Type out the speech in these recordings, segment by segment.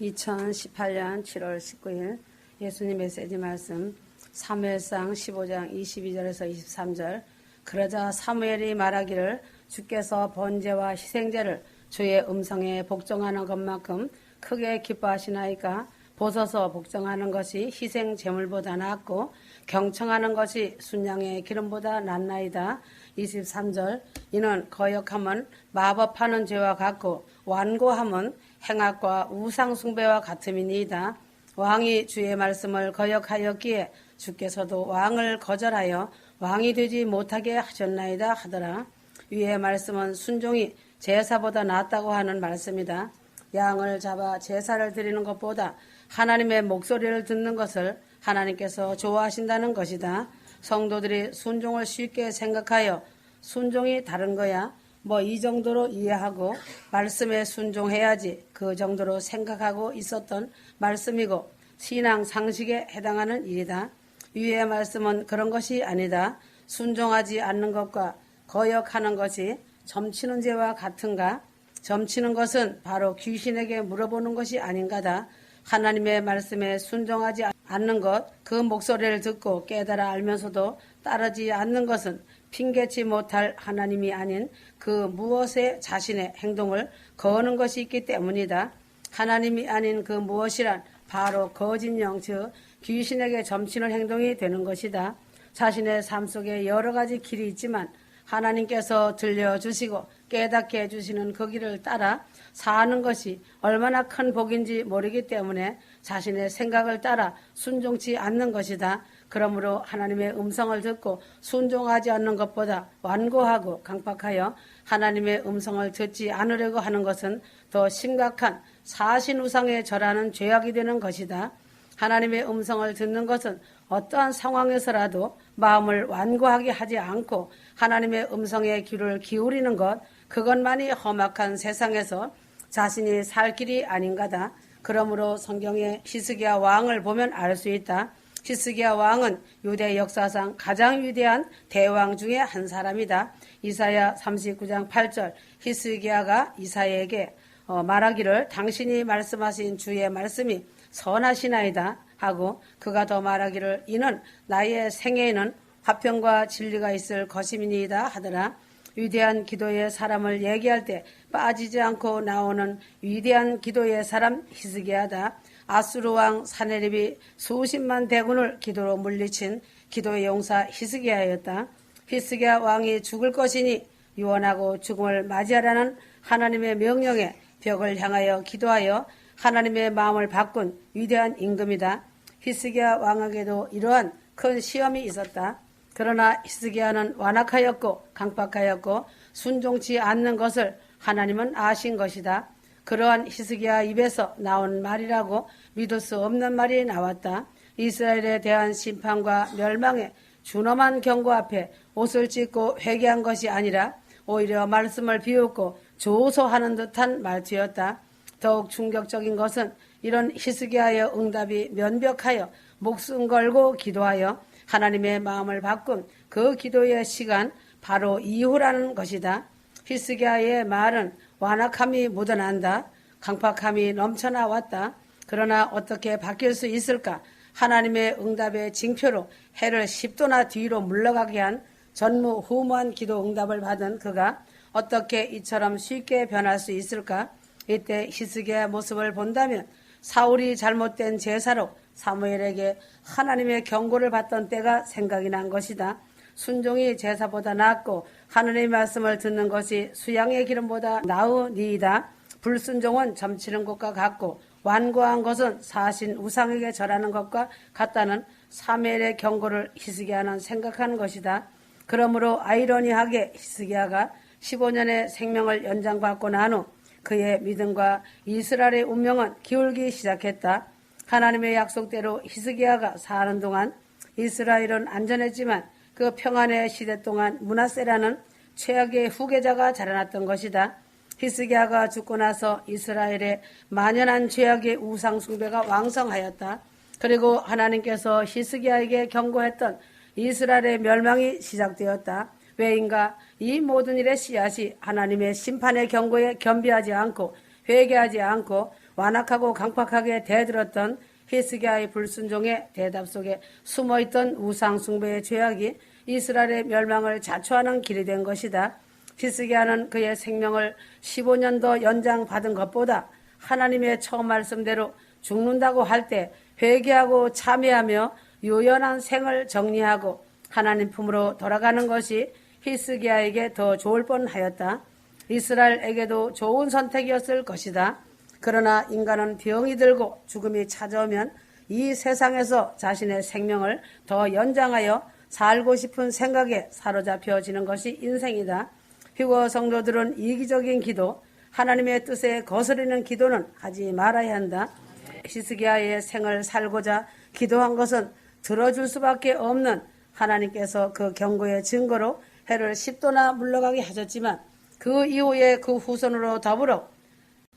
2018년 7월 19일 예수님 메시지 말씀 사무엘상 15장 22절에서 23절. 그러자 사무엘이 말하기를 주께서 번제와 희생제를 주의 음성에 복종하는 것만큼 크게 기뻐하시나이까. 보소서 복종하는 것이 희생 제물보다 낫고 경청하는 것이 순양의 기름보다 낫나이다. 23절. 이는 거역함은 마법하는 죄와 같고 완고함은 행악과 우상 숭배와 같음이니이다. 왕이 주의 말씀을 거역하였기에 주께서도 왕을 거절하여 왕이 되지 못하게 하셨나이다 하더라. 위의 말씀은 순종이 제사보다 낫다고 하는 말씀이다. 양을 잡아 제사를 드리는 것보다 하나님의 목소리를 듣는 것을 하나님께서 좋아하신다는 것이다. 성도들이 순종을 쉽게 생각하여 순종이 다른 거야. 뭐 이 정도로 이해하고 말씀에 순종해야지 그 정도로 생각하고 있었던 말씀이고 신앙 상식에 해당하는 일이다. 위의 말씀은 그런 것이 아니다. 순종하지 않는 것과 거역하는 것이 점치는 죄와 같은가? 점치는 것은 바로 귀신에게 물어보는 것이 아닌가다. 하나님의 말씀에 순종하지 않는 것, 그 목소리를 듣고 깨달아 알면서도 따르지 않는 것은 핑계치 못할 하나님이 아닌 그 무엇에 자신의 행동을 거는 것이 있기 때문이다. 하나님이 아닌 그 무엇이란 바로 거짓 영, 즉 귀신에게 점치는 행동이 되는 것이다. 자신의 삶 속에 여러 가지 길이 있지만 하나님께서 들려주시고 깨닫게 해주시는 그 길을 따라 사는 것이 얼마나 큰 복인지 모르기 때문에 자신의 생각을 따라 순종치 않는 것이다. 그러므로 하나님의 음성을 듣고 순종하지 않는 것보다 완고하고 강팍하여 하나님의 음성을 듣지 않으려고 하는 것은 더 심각한 사신우상에 절하는 죄악이 되는 것이다. 하나님의 음성을 듣는 것은 어떠한 상황에서라도 마음을 완고하게 하지 않고 하나님의 음성에 귀를 기울이는 것, 그것만이 험악한 세상에서 자신이 살 길이 아닌가다. 그러므로 성경에 히스기야 왕을 보면 알 수 있다. 히스기야 왕은 유대 역사상 가장 위대한 대왕 중에 한 사람이다. 이사야 39장 8절. 히스기야가 이사야에게 말하기를 당신이 말씀하신 주의 말씀이 선하시나이다 하고 그가 더 말하기를 이는 나의 생애에는 화평과 진리가 있을 것임이니이다 하더라. 위대한 기도의 사람을 얘기할 때 빠지지 않고 나오는 위대한 기도의 사람 히스기야다. 아수르 왕 사네립이 수십만 대군을 기도로 물리친 기도의 용사 히스기야였다. 히스기야 왕이 죽을 것이니 유언하고 죽음을 맞이하라는 하나님의 명령에 벽을 향하여 기도하여 하나님의 마음을 바꾼 위대한 임금이다. 히스기야 왕에게도 이러한 큰 시험이 있었다. 그러나 히스기야는 완악하였고 강팍하였고 순종치 않는 것을 하나님은 아신 것이다. 그러한 히스기야 입에서 나온 말이라고 믿을 수 없는 말이 나왔다. 이스라엘에 대한 심판과 멸망에 준엄한 경고 앞에 옷을 찢고 회개한 것이 아니라 오히려 말씀을 비웃고 조소하는 듯한 말투였다. 더욱 충격적인 것은 이런 히스기야의 응답이 면벽하여 목숨 걸고 기도하여 하나님의 마음을 바꾼 그 기도의 시간 바로 이후라는 것이다. 히스기야의 말은 완악함이 묻어난다. 강팍함이 넘쳐나왔다. 그러나 어떻게 바뀔 수 있을까? 하나님의 응답의 징표로 해를 10도나 뒤로 물러가게 한 전무후무한 기도 응답을 받은 그가 어떻게 이처럼 쉽게 변할 수 있을까? 이때 히스기야의 모습을 본다면 사울이 잘못된 제사로 사무엘에게 하나님의 경고를 받던 때가 생각이 난 것이다. 순종이 제사보다 낫고 하느님의 말씀을 듣는 것이 수양의 기름보다 나으니이다. 불순종은 점치는 것과 같고 완고한 것은 사신 우상에게 절하는 것과 같다는 사무엘의 경고를 히스기야는 생각하는 것이다. 그러므로 아이러니하게 히스기야가 15년의 생명을 연장받고 난 후 그의 믿음과 이스라엘의 운명은 기울기 시작했다. 하나님의 약속대로 히스기야가 사는 동안 이스라엘은 안전했지만 그 평안의 시대 동안 므낫세라는 최악의 후계자가 자라났던 것이다. 히스기야가 죽고 나서 이스라엘의 만연한 죄악의 우상 숭배가 왕성하였다. 그리고 하나님께서 히스기야에게 경고했던 이스라엘의 멸망이 시작되었다. 왜인가? 이 모든 일의 씨앗이 하나님의 심판의 경고에 겸비하지 않고 회개하지 않고 완악하고 강팍하게 대들었던 히스기야의 불순종의 대답 속에 숨어있던 우상 숭배의 죄악이 이스라엘의 멸망을 자초하는 길이 된 것이다. 히스기야는 그의 생명을 15년 더 연장받은 것보다 하나님의 처음 말씀대로 죽는다고 할 때 회개하고 참회하며 유연한 생을 정리하고 하나님 품으로 돌아가는 것이 히스기야에게 더 좋을 뻔하였다. 이스라엘에게도 좋은 선택이었을 것이다. 그러나 인간은 병이 들고 죽음이 찾아오면 이 세상에서 자신의 생명을 더 연장하여 살고 싶은 생각에 사로잡혀지는 것이 인생이다. 휴거 성도들은 이기적인 기도, 하나님의 뜻에 거스르는 기도는 하지 말아야 한다. 히스기야의 생을 살고자 기도한 것은 들어줄 수밖에 없는 하나님께서 그 경고의 증거로 해를 10도나 물러가게 하셨지만 그 이후에 그 후손으로 더불어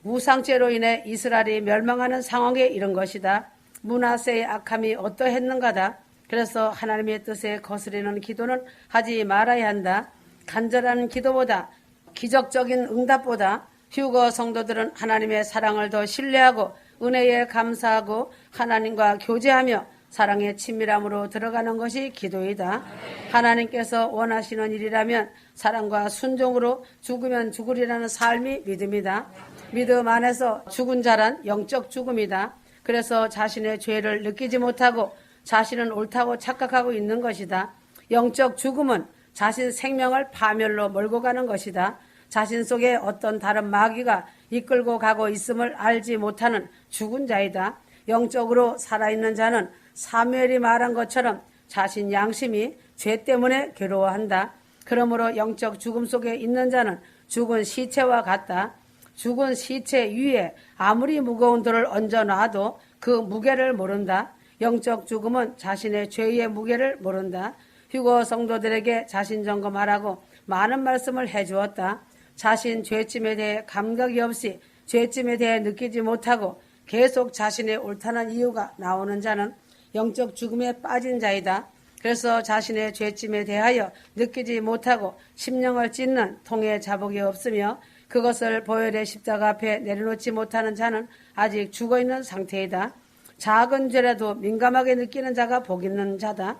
우상죄로 인해 이스라엘이 멸망하는 상황에 이른 것이다. 므낫세의 악함이 어떠했는가다. 그래서 하나님의 뜻에 거스르는 기도는 하지 말아야 한다. 간절한 기도보다 기적적인 응답보다 휴거 성도들은 하나님의 사랑을 더 신뢰하고 은혜에 감사하고 하나님과 교제하며 사랑의 친밀함으로 들어가는 것이 기도이다. 하나님께서 원하시는 일이라면 사랑과 순종으로 죽으면 죽으리라는 삶이 믿음이다. 믿음 안에서 죽은 자란 영적 죽음이다. 그래서 자신의 죄를 느끼지 못하고 자신은 옳다고 착각하고 있는 것이다. 영적 죽음은 자신 생명을 파멸로 몰고 가는 것이다. 자신 속에 어떤 다른 마귀가 이끌고 가고 있음을 알지 못하는 죽은 자이다. 영적으로 살아있는 자는 사무엘이 말한 것처럼 자신 양심이 죄 때문에 괴로워한다. 그러므로 영적 죽음 속에 있는 자는 죽은 시체와 같다. 죽은 시체 위에 아무리 무거운 돌을 얹어놔도 그 무게를 모른다. 영적 죽음은 자신의 죄의 무게를 모른다. 휴거 성도들에게 자신 점검하라고 많은 말씀을 해주었다. 자신 죄짐에 대해 감각이 없이 죄짐에 대해 느끼지 못하고 계속 자신의 옳다는 이유가 나오는 자는 영적 죽음에 빠진 자이다. 그래서 자신의 죄짐에 대하여 느끼지 못하고 심령을 찢는 통의 자복이 없으며 그것을 보혈의 십자가 앞에 내려놓지 못하는 자는 아직 죽어있는 상태이다. 작은 죄라도 민감하게 느끼는 자가 복 있는 자다.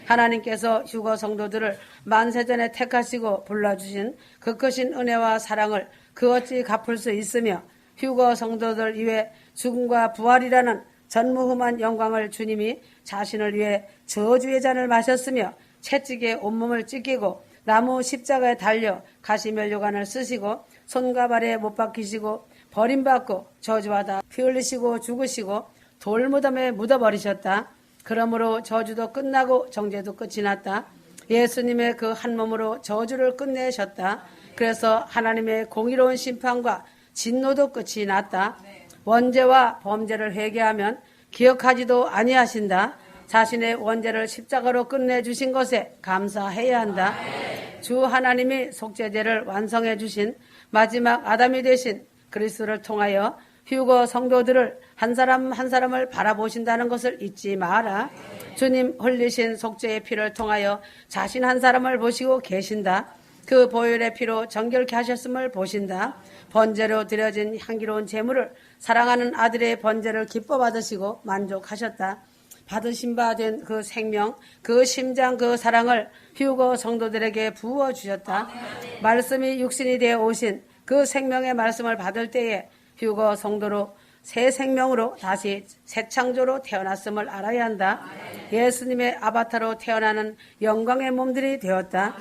하나님께서 휴거 성도들을 만세전에 택하시고 불러주신 그 크신 은혜와 사랑을 그 어찌 갚을 수 있으며 휴거 성도들 이외 죽음과 부활이라는 전무후무한 영광을 주님이 자신을 위해 저주의 잔을 마셨으며 채찍에 온몸을 찢기고 나무 십자가에 달려 가시면류관을 쓰시고 손과 발에 못 박히시고 버림받고 저주하다 피 흘리시고 죽으시고 돌무덤에 묻어버리셨다. 그러므로 저주도 끝나고 정죄도 끝이 났다. 예수님의 그 한 몸으로 저주를 끝내셨다. 그래서 하나님의 공의로운 심판과 진노도 끝이 났다. 원죄와 범죄를 회개하면 기억하지도 아니하신다. 자신의 원죄를 십자가로 끝내주신 것에 감사해야 한다. 주 하나님이 속죄제를 완성해 주신 마지막 아담이 되신 그리스도를 통하여 휴거 성도들을 한 사람 한 사람을 바라보신다는 것을 잊지 마라. 주님 흘리신 속죄의 피를 통하여 자신 한 사람을 보시고 계신다. 그 보혈의 피로 정결케 하셨음을 보신다. 번제로 드려진 향기로운 제물을 사랑하는 아들의 번제를 기뻐 받으시고 만족하셨다. 받으신 바 된 그 생명, 그 심장, 그 사랑을 휴거 성도들에게 부어주셨다. 말씀이 육신이 되어 오신 그 생명의 말씀을 받을 때에 휴거 성도로 새 생명으로 다시 새 창조로 태어났음을 알아야 한다. 예수님의 아바타로 태어나는 영광의 몸들이 되었다.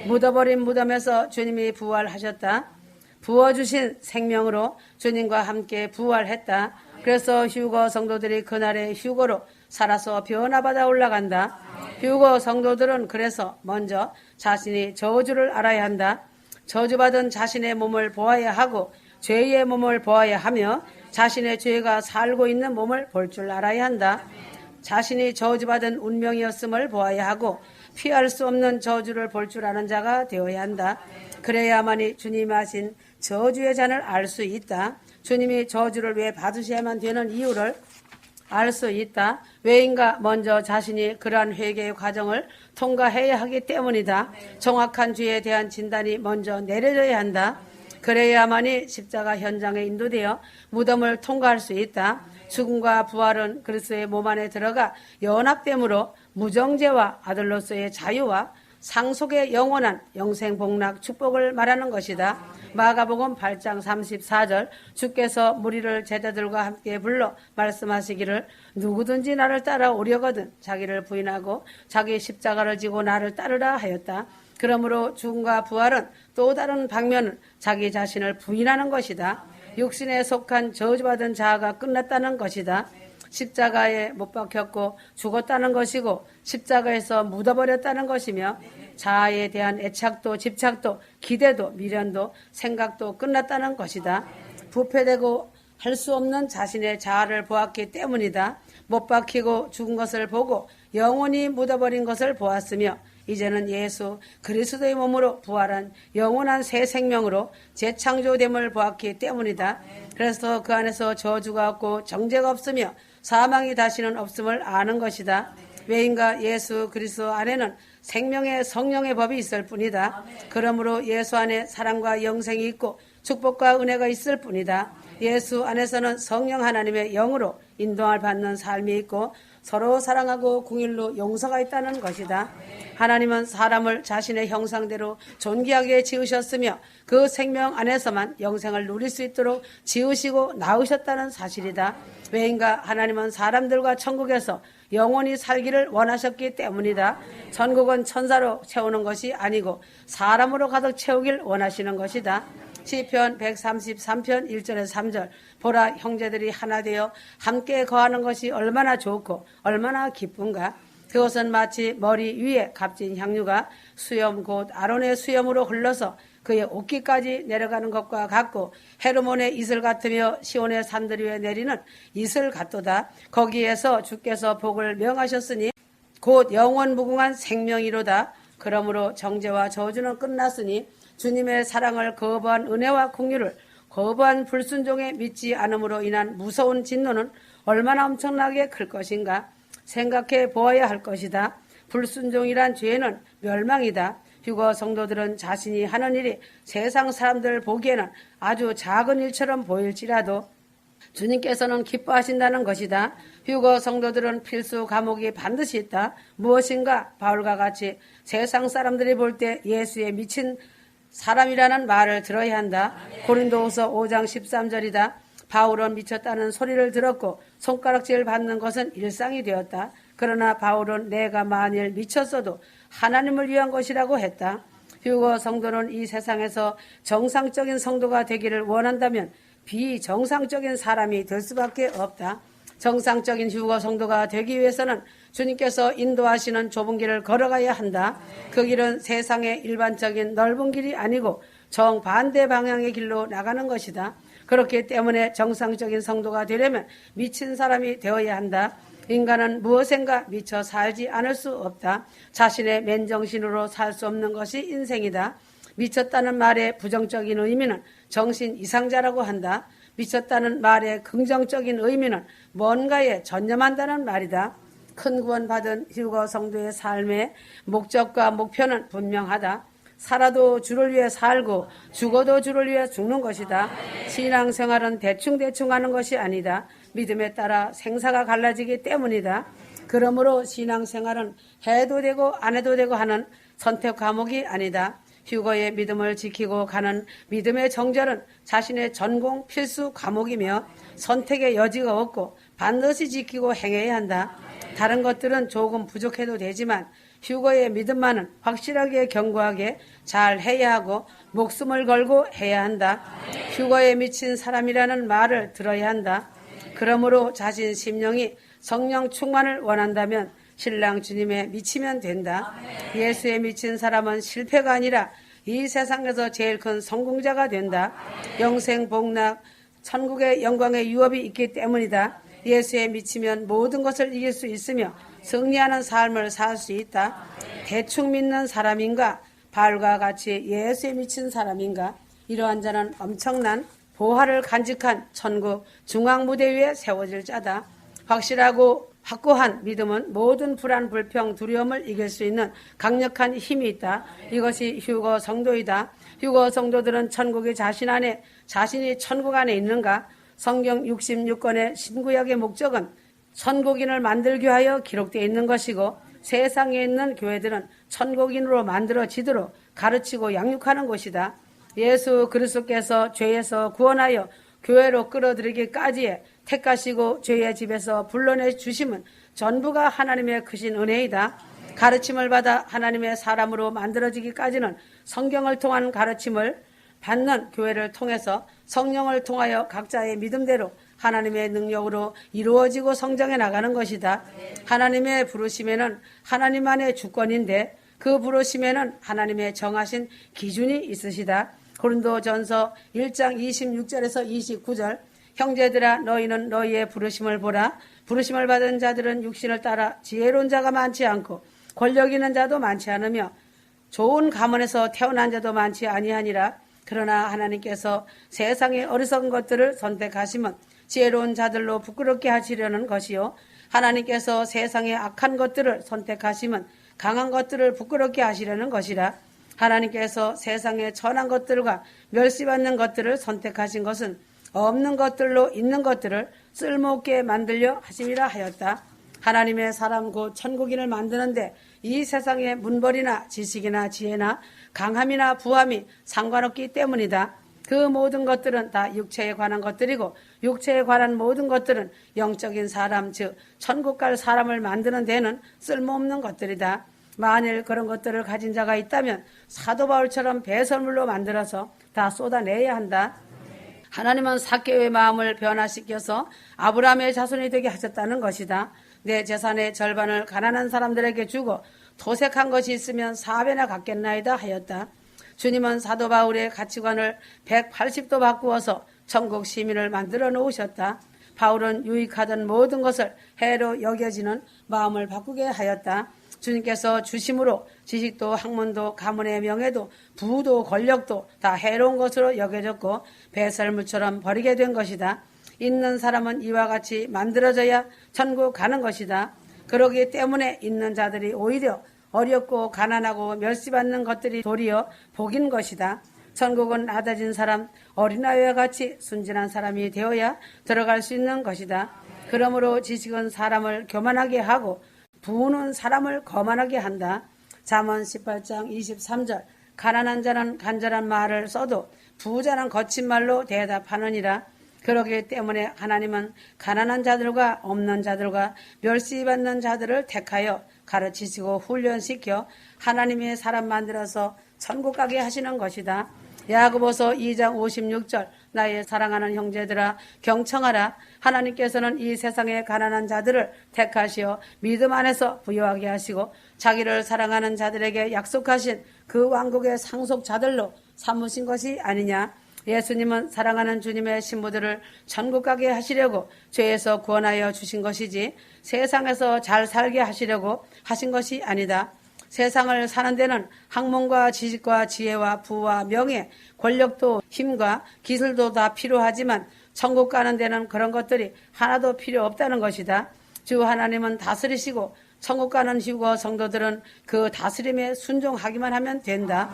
묻어버린 무덤에서 주님이 부활하셨다. 부어주신 생명으로 주님과 함께 부활했다. 그래서 휴거 성도들이 그날의 휴거로 살아서 변화받아 올라간다. 휴거 성도들은 그래서 먼저 자신이 저주를 알아야 한다. 저주받은 자신의 몸을 보아야 하고 죄의 몸을 보아야 하며 자신의 죄가 살고 있는 몸을 볼 줄 알아야 한다. 자신이 저주받은 운명이었음을 보아야 하고 피할 수 없는 저주를 볼 줄 아는 자가 되어야 한다. 그래야만이 주님이 하신 저주의 잔을 알 수 있다. 주님이 저주를 왜 받으셔야만 되는 이유를 알 수 있다. 왜인가? 먼저 자신이 그러한 회개의 과정을 통과해야 하기 때문이다. 정확한 죄에 대한 진단이 먼저 내려져야 한다. 그래야만이 십자가 현장에 인도되어 무덤을 통과할 수 있다. 죽음과 부활은 그리스도의 몸 안에 들어가 연합됨으로 무정죄와 아들로서의 자유와 상속의 영원한 영생 복락 축복을 말하는 것이다. 마가복음 8장 34절 주께서 무리를 제자들과 함께 불러 말씀하시기를 누구든지 나를 따라오려거든 자기를 부인하고 자기 십자가를 지고 나를 따르라 하였다. 그러므로 죽음과 부활은 또 다른 방면은 자기 자신을 부인하는 것이다. 육신에 속한 저주받은 자아가 끝났다는 것이다. 십자가에 못 박혔고 죽었다는 것이고 십자가에서 묻어버렸다는 것이며 자아에 대한 애착도 집착도 기대도 미련도 생각도 끝났다는 것이다. 부패되고 할 수 없는 자신의 자아를 보았기 때문이다. 못 박히고 죽은 것을 보고 영원히 묻어버린 것을 보았으며 이제는 예수 그리스도의 몸으로 부활한 영원한 새 생명으로 재창조됨을 보았기 때문이다. 그래서 그 안에서 저주가 없고 정죄가 없으며 사망이 다시는 없음을 아는 것이다. 왜인가 예수 그리스도 안에는 생명의 성령의 법이 있을 뿐이다. 그러므로 예수 안에 사랑과 영생이 있고 축복과 은혜가 있을 뿐이다. 예수 안에서는 성령 하나님의 영으로 인도함을 받는 삶이 있고 서로 사랑하고 궁일로 용서가 있다는 것이다. 하나님은 사람을 자신의 형상대로 존귀하게 지으셨으며 그 생명 안에서만 영생을 누릴 수 있도록 지으시고 낳으셨다는 사실이다. 왜인가 하나님은 사람들과 천국에서 영원히 살기를 원하셨기 때문이다. 천국은 천사로 채우는 것이 아니고 사람으로 가득 채우길 원하시는 것이다. 시편 133편 1절에서 3절 보라 형제들이 하나 되어 함께 거하는 것이 얼마나 좋고 얼마나 기쁜가. 그것은 마치 머리 위에 값진 향유가 수염 곧 아론의 수염으로 흘러서 그의 옷깃까지 내려가는 것과 같고 헤르몬의 이슬 같으며 시온의 산들 위에 내리는 이슬 같도다. 거기에서 주께서 복을 명하셨으니 곧 영원 무궁한 생명이로다. 그러므로 정죄와 저주는 끝났으니 주님의 사랑을 거부한 은혜와 긍휼을 거부한 불순종에 믿지 않음으로 인한 무서운 진노는 얼마나 엄청나게 클 것인가 생각해 보아야 할 것이다. 불순종이란 죄는 멸망이다. 휴거 성도들은 자신이 하는 일이 세상 사람들 보기에는 아주 작은 일처럼 보일지라도 주님께서는 기뻐하신다는 것이다. 휴거 성도들은 필수 과목이 반드시 있다. 무엇인가 바울과 같이 세상 사람들이 볼 때 예수에 미친 사람이라는 말을 들어야 한다. 고린도후서 5장 13절이다. 바울은 미쳤다는 소리를 들었고 손가락질 받는 것은 일상이 되었다. 그러나 바울은 내가 만일 미쳤어도 하나님을 위한 것이라고 했다. 휴거 성도는 이 세상에서 정상적인 성도가 되기를 원한다면 비정상적인 사람이 될 수밖에 없다. 정상적인 휴거 성도가 되기 위해서는 주님께서 인도하시는 좁은 길을 걸어가야 한다. 그 길은 세상의 일반적인 넓은 길이 아니고 정반대 방향의 길로 나가는 것이다. 그렇기 때문에 정상적인 성도가 되려면 미친 사람이 되어야 한다. 인간은 무엇인가 미쳐 살지 않을 수 없다. 자신의 맨정신으로 살 수 없는 것이 인생이다. 미쳤다는 말의 부정적인 의미는 정신 이상자라고 한다. 미쳤다는 말의 긍정적인 의미는 뭔가에 전념한다는 말이다. 큰 구원받은 휴거 성도의 삶의 목적과 목표는 분명하다. 살아도 주를 위해 살고 죽어도 주를 위해 죽는 것이다. 신앙생활은 대충대충 하는 것이 아니다. 믿음에 따라 생사가 갈라지기 때문이다. 그러므로 신앙생활은 해도 되고 안 해도 되고 하는 선택 과목이 아니다. 휴거의 믿음을 지키고 가는 믿음의 정절은 자신의 전공 필수 과목이며 선택의 여지가 없고 반드시 지키고 행해야 한다. 다른 것들은 조금 부족해도 되지만 휴거의 믿음만은 확실하게 견고하게 잘 해야 하고 목숨을 걸고 해야 한다. 휴거에 미친 사람이라는 말을 들어야 한다. 그러므로 자신 심령이 성령 충만을 원한다면 신랑 주님에 미치면 된다. 예수에 미친 사람은 실패가 아니라 이 세상에서 제일 큰 성공자가 된다. 영생 복락 천국의 영광의 유업이 있기 때문이다. 예수에 미치면 모든 것을 이길 수 있으며 승리하는 삶을 살 수 있다. 대충 믿는 사람인가 바울과 같이 예수에 미친 사람인가 이러한 자는 엄청난 보화를 간직한 천국 중앙무대 위에 세워질 자다. 확실하고 확고한 믿음은 모든 불안, 불평, 두려움을 이길 수 있는 강력한 힘이 있다. 이것이 휴거 성도이다. 휴거 성도들은 천국이 자신이 천국 안에 있는가? 성경 66권의 신구약의 목적은 천국인을 만들기 위하여 기록되어 있는 것이고 세상에 있는 교회들은 천국인으로 만들어지도록 가르치고 양육하는 곳이다. 예수 그리스도께서 죄에서 구원하여 교회로 끌어들이기까지에 택하시고 죄의 집에서 불러내 주심은 전부가 하나님의 크신 은혜이다. 가르침을 받아 하나님의 사람으로 만들어지기까지는 성경을 통한 가르침을 받는 교회를 통해서 성령을 통하여 각자의 믿음대로 하나님의 능력으로 이루어지고 성장해 나가는 것이다. 하나님의 부르심에는 하나님 안의 주권인데 그 부르심에는 하나님의 정하신 기준이 있으시다. 고린도전서 1장 26절에서 29절 형제들아 너희는 너희의 부르심을 보라. 부르심을 받은 자들은 육신을 따라 지혜로운 자가 많지 않고 권력 있는 자도 많지 않으며 좋은 가문에서 태어난 자도 많지 아니하니라. 그러나 하나님께서 세상의 어리석은 것들을 선택하시면 지혜로운 자들로 부끄럽게 하시려는 것이요 하나님께서 세상의 악한 것들을 선택하시면 강한 것들을 부끄럽게 하시려는 것이라. 하나님께서 세상의 천한 것들과 멸시받는 것들을 선택하신 것은 없는 것들로 있는 것들을 쓸모없게 만들려 하심이라 하였다. 하나님의 사람 곧 천국인을 만드는데 이 세상의 문벌이나 지식이나 지혜나 강함이나 부함이 상관없기 때문이다. 그 모든 것들은 다 육체에 관한 것들이고 육체에 관한 모든 것들은 영적인 사람 즉 천국 갈 사람을 만드는 데는 쓸모없는 것들이다. 만일 그런 것들을 가진 자가 있다면 사도 바울처럼 배설물로 만들어서 다 쏟아내야 한다. 하나님은 삭개오의 마음을 변화시켜서 아브라함의 자손이 되게 하셨다는 것이다. 내 재산의 절반을 가난한 사람들에게 주고 도색한 것이 있으면 4배나 갚겠나이다 하였다. 주님은 사도 바울의 가치관을 180도 바꾸어서 천국 시민을 만들어 놓으셨다. 바울은 유익하던 모든 것을 해로 여겨지는 마음을 바꾸게 하였다. 주님께서 주심으로 지식도 학문도 가문의 명예도 부도 권력도 다 해로운 것으로 여겨졌고 배설물처럼 버리게 된 것이다. 있는 사람은 이와 같이 만들어져야 천국 가는 것이다. 그러기 때문에 있는 자들이 오히려 어렵고 가난하고 멸시받는 것들이 도리어 복인 것이다. 천국은 낮아진 사람, 어린아이와 같이 순진한 사람이 되어야 들어갈 수 있는 것이다. 그러므로 지식은 사람을 교만하게 하고 부는 사람을 거만하게 한다. 잠언 18장 23절 가난한 자는 간절한 말을 써도 부자는 거친 말로 대답하느니라. 그러기 때문에 하나님은 가난한 자들과 없는 자들과 멸시받는 자들을 택하여 가르치시고 훈련시켜 하나님의 사람 만들어서 천국 가게 하시는 것이다. 야고보서 2장 56절 나의 사랑하는 형제들아 경청하라. 하나님께서는 이 세상의 가난한 자들을 택하시어 믿음 안에서 부유하게 하시고 자기를 사랑하는 자들에게 약속하신 그 왕국의 상속자들로 삼으신 것이 아니냐. 예수님은 사랑하는 주님의 신부들을 천국 가게 하시려고 죄에서 구원하여 주신 것이지 세상에서 잘 살게 하시려고 하신 것이 아니다. 세상을 사는 데는 학문과 지식과 지혜와 부와 명예, 권력도 힘과 기술도 다 필요하지만 천국 가는 데는 그런 것들이 하나도 필요 없다는 것이다. 주 하나님은 다스리시고 천국 가는 휴거 성도들은 그 다스림에 순종하기만 하면 된다.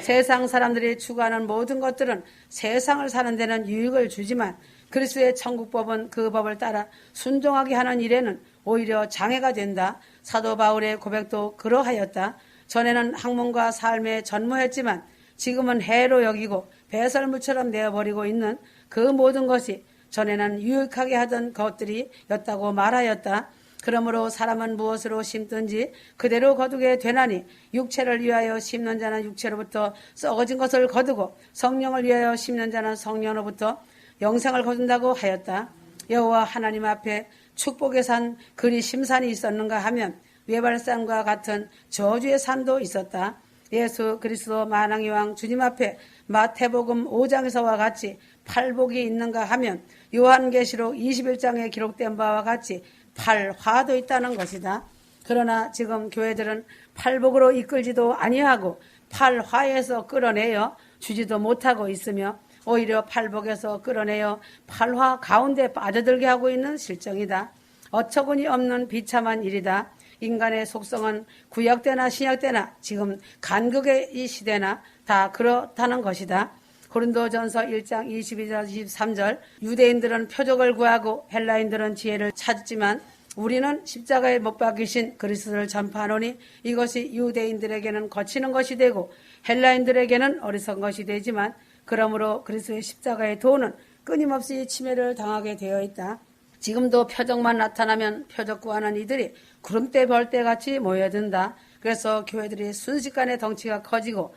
세상 사람들이 추구하는 모든 것들은 세상을 사는 데는 유익을 주지만 그리스도의 천국법은 그 법을 따라 순종하게 하는 일에는 오히려 장애가 된다. 사도 바울의 고백도 그러하였다. 전에는 학문과 삶에 전무했지만 지금은 해로 여기고 배설물처럼 내어버리고 있는 그 모든 것이 전에는 유익하게 하던 것들이 였다고 말하였다. 그러므로 사람은 무엇으로 심든지 그대로 거두게 되나니 육체를 위하여 심는 자는 육체로부터 썩어진 것을 거두고 성령을 위하여 심는 자는 성령으로부터 영생을 거둔다고 하였다. 여호와 하나님 앞에 축복의 산 그리 심산이 있었는가 하면 외발산과 같은 저주의 산도 있었다. 예수 그리스도 만왕의 왕 주님 앞에 마태복음 5장에서와 같이 팔복이 있는가 하면 요한계시록 21장에 기록된 바와 같이 팔화도 있다는 것이다. 그러나 지금 교회들은 팔복으로 이끌지도 아니하고 팔화에서 끌어내어 주지도 못하고 있으며 오히려 팔복에서 끌어내어 팔화 가운데 빠져들게 하고 있는 실정이다. 어처구니 없는 비참한 일이다. 인간의 속성은 구약 때나 신약 때나 지금 간극의 이 시대나 다 그렇다는 것이다. 고린도전서 1장 22절 23절 유대인들은 표적을 구하고 헬라인들은 지혜를 찾지만 우리는 십자가에 못 박히신 그리스도를 전파하노니 이것이 유대인들에게는 거치는 것이 되고 헬라인들에게는 어리석은 것이 되지만 그러므로 그리스도의 십자가의 도는 끊임없이 침해를 당하게 되어 있다. 지금도 표적만 나타나면 표적 구하는 이들이 구름대 벌떼 같이 모여든다. 그래서 교회들이 순식간에 덩치가 커지고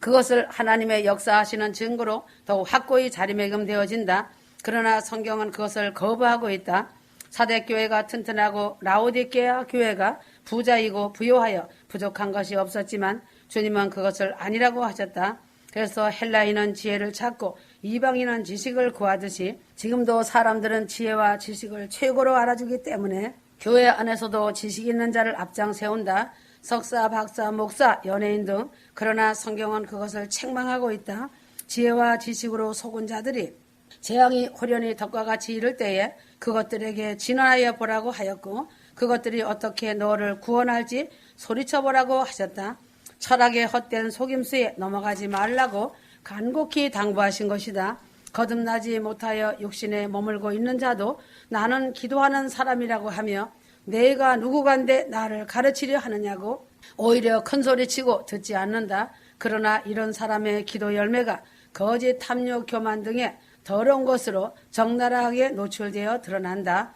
그것을 하나님의 역사하시는 증거로 더욱 확고히 자리매김되어진다. 그러나 성경은 그것을 거부하고 있다. 사대교회가 튼튼하고 라오디게아 교회가 부자이고 부요하여 부족한 것이 없었지만 주님은 그것을 아니라고 하셨다. 그래서 헬라인은 지혜를 찾고 이방인은 지식을 구하듯이 지금도 사람들은 지혜와 지식을 최고로 알아주기 때문에 교회 안에서도 지식 있는 자를 앞장 세운다. 석사, 박사, 목사, 연예인 등. 그러나 성경은 그것을 책망하고 있다. 지혜와 지식으로 속은 자들이 재앙이 호련히 덕과 같이 이를 때에 그것들에게 진언하여 보라고 하였고 그것들이 어떻게 너를 구원할지 소리쳐보라고 하셨다. 철학의 헛된 속임수에 넘어가지 말라고 간곡히 당부하신 것이다. 거듭나지 못하여 육신에 머물고 있는 자도 나는 기도하는 사람이라고 하며 내가 누구간데 나를 가르치려 하느냐고 오히려 큰소리치고 듣지 않는다. 그러나 이런 사람의 기도 열매가 거짓 탐욕 교만 등의 더러운 것으로 적나라하게 노출되어 드러난다.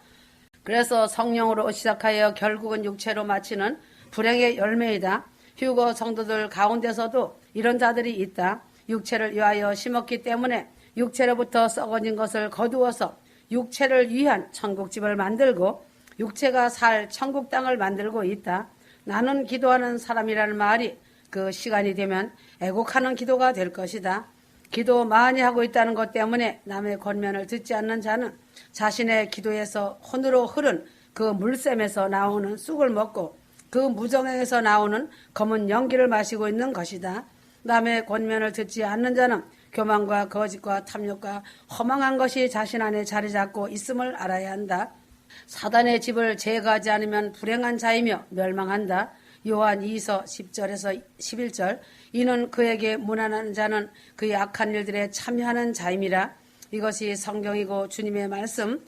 그래서 성령으로 시작하여 결국은 육체로 마치는 불행의 열매이다. 휴거 성도들 가운데서도 이런 자들이 있다. 육체를 위하여 심었기 때문에 육체로부터 썩어진 것을 거두어서 육체를 위한 천국집을 만들고 육체가 살 천국 땅을 만들고 있다. 나는 기도하는 사람이라는 말이 그 시간이 되면 애곡하는 기도가 될 것이다. 기도 많이 하고 있다는 것 때문에 남의 권면을 듣지 않는 자는 자신의 기도에서 혼으로 흐른 그 물샘에서 나오는 쑥을 먹고 그 무정에서 나오는 검은 연기를 마시고 있는 것이다. 남의 권면을 듣지 않는 자는 교만과 거짓과 탐욕과 허망한 것이 자신 안에 자리 잡고 있음을 알아야 한다. 사단의 집을 제거하지 않으면 불행한 자이며 멸망한다. 요한 2서 10절에서 11절 이는 그에게 무난한 자는 그의 악한 일들에 참여하는 자임이라. 이것이 성경이고 주님의 말씀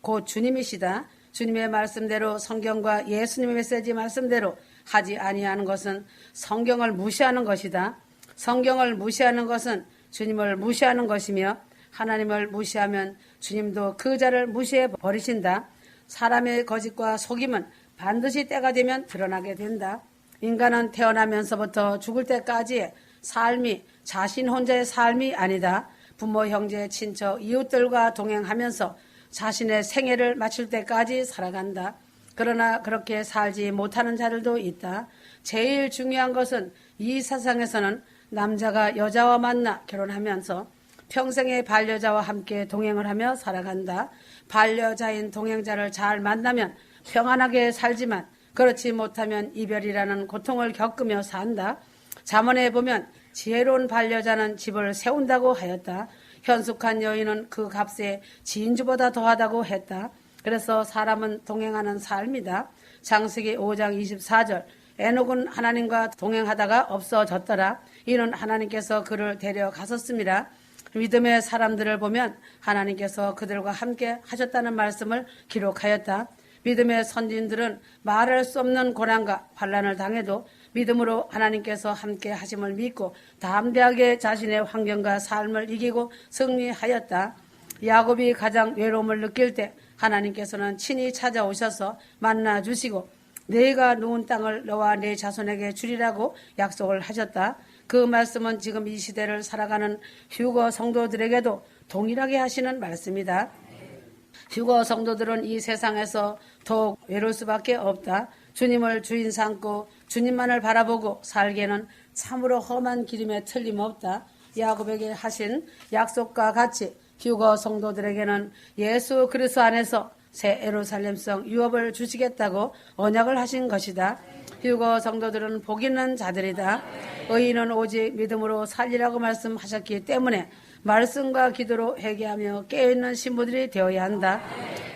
곧 주님이시다. 주님의 말씀대로 성경과 예수님의 메시지 말씀대로 하지 아니하는 것은 성경을 무시하는 것이다. 성경을 무시하는 것은 주님을 무시하는 것이며 하나님을 무시하면 주님도 그 자를 무시해 버리신다. 사람의 거짓과 속임은 반드시 때가 되면 드러나게 된다. 인간은 태어나면서부터 죽을 때까지의 삶이 자신 혼자의 삶이 아니다. 부모, 형제, 친척, 이웃들과 동행하면서 자신의 생애를 마칠 때까지 살아간다. 그러나 그렇게 살지 못하는 자들도 있다. 제일 중요한 것은 이 세상에서는 남자가 여자와 만나 결혼하면서 평생의 반려자와 함께 동행을 하며 살아간다. 반려자인 동행자를 잘 만나면 평안하게 살지만 그렇지 못하면 이별이라는 고통을 겪으며 산다. 잠언에 보면 지혜로운 반려자는 집을 세운다고 하였다. 현숙한 여인은 그 값에 진주보다 더하다고 했다. 그래서 사람은 동행하는 삶이다. 창세기 5장 24절 에녹은 하나님과 동행하다가 없어졌더라. 이는 하나님께서 그를 데려가셨습니다. 믿음의 사람들을 보면 하나님께서 그들과 함께 하셨다는 말씀을 기록하였다. 믿음의 선진들은 말할 수 없는 고난과 환난을 당해도 믿음으로 하나님께서 함께 하심을 믿고 담대하게 자신의 환경과 삶을 이기고 승리하였다. 야곱이 가장 외로움을 느낄 때 하나님께서는 친히 찾아오셔서 만나주시고 내가 누운 땅을 너와 내 자손에게 주리라고 약속을 하셨다. 그 말씀은 지금 이 시대를 살아가는 휴거 성도들에게도 동일하게 하시는 말씀이다. 휴거 성도들은 이 세상에서 더욱 외로울 수밖에 없다. 주님을 주인 삼고 주님만을 바라보고 살기에는 참으로 험한 길임에 틀림없다. 야곱에게 하신 약속과 같이 휴거 성도들에게는 예수 그리스도 안에서 새 예루살렘성 유업을 주시겠다고 언약을 하신 것이다. 휴거 성도들은 복 있는 자들이다. 의인은 오직 믿음으로 살리라고 말씀하셨기 때문에 말씀과 기도로 회개하며 깨어있는 신부들이 되어야 한다.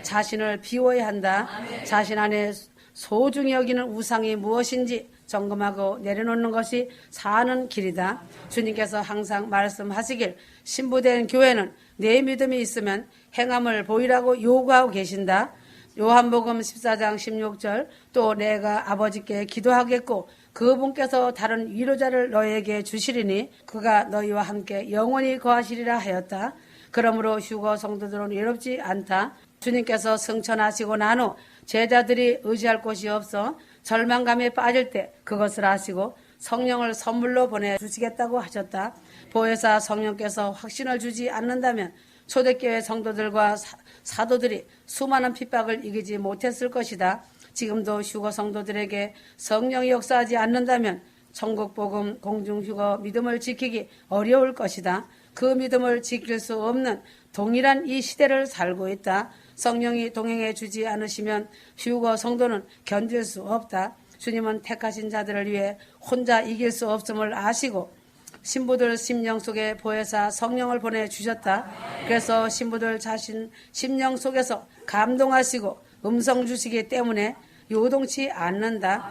자신을 비워야 한다. 자신 안에 소중히 여기는 우상이 무엇인지 점검하고 내려놓는 것이 사는 길이다. 주님께서 항상 말씀하시길 신부된 교회는 내 믿음이 있으면 행함을 보이라고 요구하고 계신다. 요한복음 14장 16절 또 내가 아버지께 기도하겠고 그분께서 다른 위로자를 너에게 주시리니 그가 너희와 함께 영원히 거하시리라 하였다. 그러므로 휴거 성도들은 외롭지 않다. 주님께서 승천하시고 난 후 제자들이 의지할 곳이 없어 절망감에 빠질 때 그것을 아시고 성령을 선물로 보내주시겠다고 하셨다. 보혜사 성령께서 확신을 주지 않는다면 초대교회 성도들과 사도들이 수많은 핍박을 이기지 못했을 것이다. 지금도 휴거 성도들에게 성령이 역사하지 않는다면 천국복음 공중휴거 믿음을 지키기 어려울 것이다. 그 믿음을 지킬 수 없는 동일한 이 시대를 살고 있다. 성령이 동행해 주지 않으시면 휴거 성도는 견딜 수 없다. 주님은 택하신 자들을 위해 혼자 이길 수 없음을 아시고 신부들 심령 속에 보혜사 성령을 보내주셨다. 그래서 신부들 자신 심령 속에서 감동하시고 음성 주시기 때문에 요동치 않는다.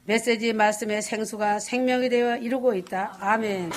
메시지 말씀의 생수가 생명이 되어 이루고 있다. 아멘.